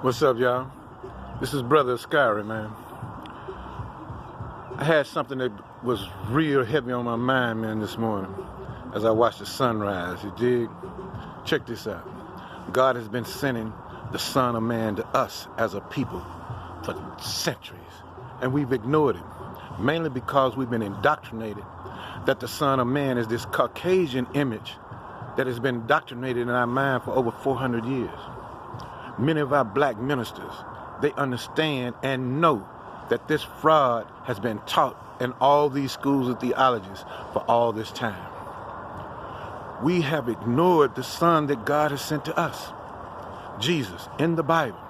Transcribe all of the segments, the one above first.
What's up, y'all? This is Brother Askarri, man. I had something that was real heavy on my mind, man, this morning as I watched the sunrise. You dig? Check this out. God has been sending the Son of Man to us as a people for centuries, and we've ignored it, mainly because we've been indoctrinated that the Son of Man is this Caucasian image that has been indoctrinated in our mind for over 400 years. Many of our black ministers, they understand and know that this fraud has been taught in all these schools of theologies for all this time. We have ignored the Son that God has sent to us. Jesus, in the Bible,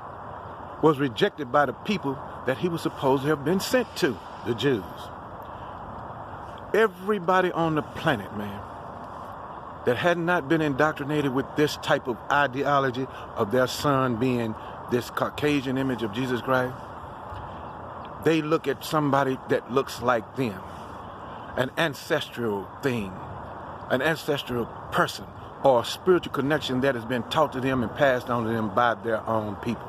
was rejected by the people that he was supposed to have been sent to, the Jews. Everybody on the planet, man, that had not been indoctrinated with this type of ideology of their Son being this Caucasian image of Jesus Christ, they look at somebody that looks like them, an ancestral thing, an ancestral person, or a spiritual connection that has been taught to them and passed on to them by their own people.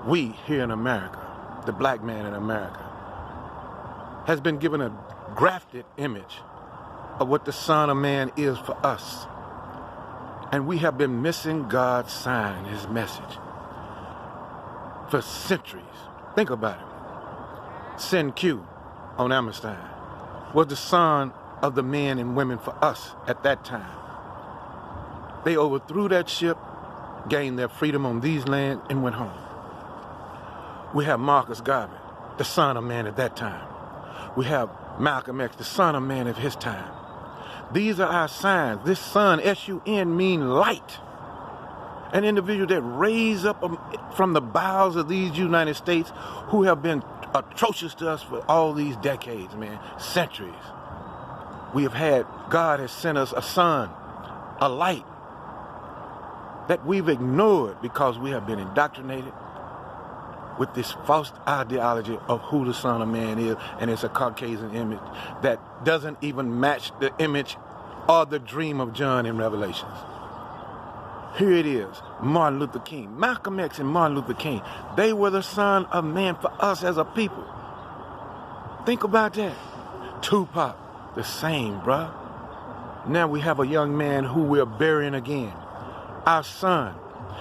We here in America, the black man in America, has been given a grafted image of what the Son of Man is for us. And we have been missing God's sign, his message, for centuries. Think about it. Sin Q on Amistad was the son of the men and women for us at that time. They overthrew that ship, gained their freedom on these lands, and went home. We have Marcus Garvey, the Son of Man at that time. We have Malcolm X, the Son of Man of his time. These are our signs. This sun, S-U-N, mean light. An individual that raised up from the bowels of these United States who have been atrocious to us for all these decades, man, centuries. God has sent us a sun, a light that we've ignored because we have been indoctrinated with this false ideology of who the Son of Man is, and it's a Caucasian image that doesn't even match the image or the dream of John in Revelations. Here it is, Martin Luther King. Malcolm X and Martin Luther King, they were the Son of Man for us as a people. Think about that. Tupac, the same, bruh. Now we have a young man who we're burying again. Our son,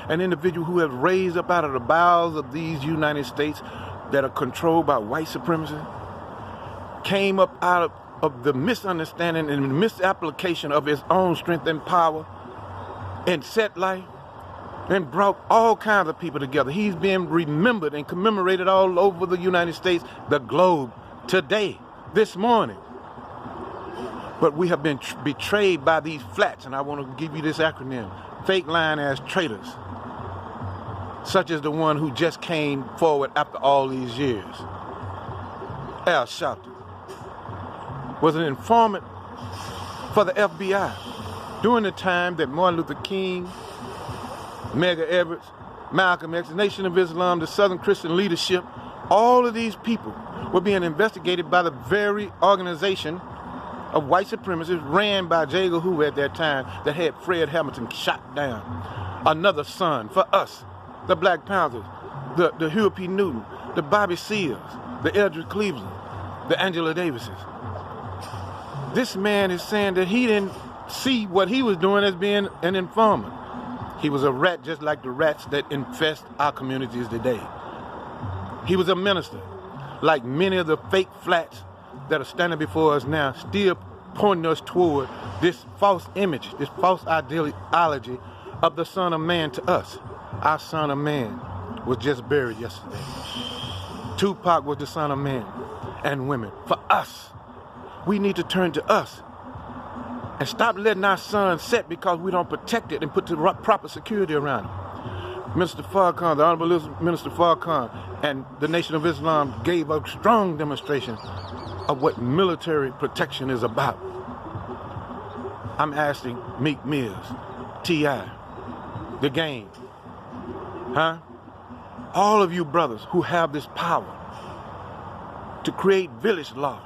an individual who has raised up out of the bowels of these United States that are controlled by white supremacy, came up out of the misunderstanding and misapplication of his own strength and power and set life and brought all kinds of people together. He's being remembered and commemorated all over the United States, the globe, today, this morning. But we have been betrayed by these flats, and I want to give you this acronym, fake lying ass traitors, such as the one who just came forward after all these years. Al Sharpton was an informant for the FBI during the time that Martin Luther King, Medgar Evers, Malcolm X, the Nation of Islam, the Southern Christian leadership, all of these people were being investigated by the very organization of white supremacists ran by J. Edgar Hoover at that time that had Fred Hamilton shot down. Another son for us, the Black Panthers, the Huey P. Newton, the Bobby Seals, the Eldridge Cleveland, the Angela Davises. This man is saying that he didn't see what he was doing as being an informant. He was a rat just like the rats that infest our communities today. He was a minister, like many of the fake flats that are standing before us now, still pointing us toward this false image, this false ideology of the Son of Man to us. Our Son of Man was just buried yesterday. Tupac was the Son of Man and women. For us, we need to turn to us and stop letting our sun set because we don't protect it and put the proper security around it. Minister Farrakhan, the Honorable Minister Farrakhan, and the Nation of Islam gave a strong demonstration of what military protection is about. I'm asking Meek Mills, T.I., The Game, all of you brothers who have this power to create village law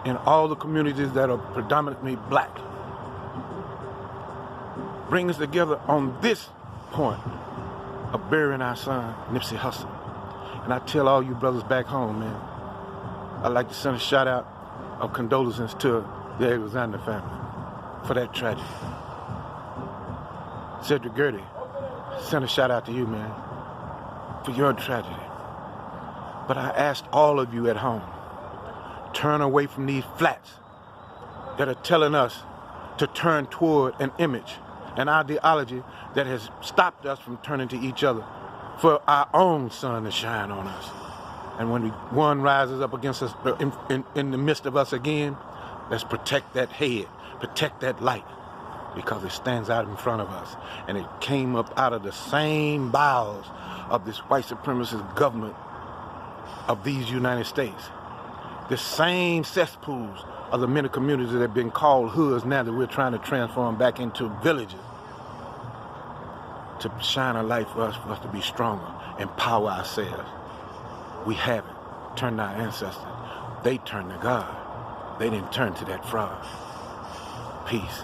in all the communities that are predominantly black. Bring us together on this point of burying our son, Nipsey Hussle. And I tell all you brothers back home, man, I'd like to send a shout out of condolences to the Alexander family for that tragedy. Cedric Gertie, send a shout out to you, man, for your tragedy. But I asked all of you at home, turn away from these flats that are telling us to turn toward an image, an ideology that has stopped us from turning to each other for our own sun to shine on us. And when one rises up against us, in the midst of us again, let's protect that head, protect that light, because it stands out in front of us. And it came up out of the same bowels of this white supremacist government of these United States. The same cesspools of the many communities that have been called hoods now that we're trying to transform back into villages to shine a light for us to be stronger, empower ourselves. We haven't turned our ancestors. They turned to God. They didn't turn to that fraud. Peace.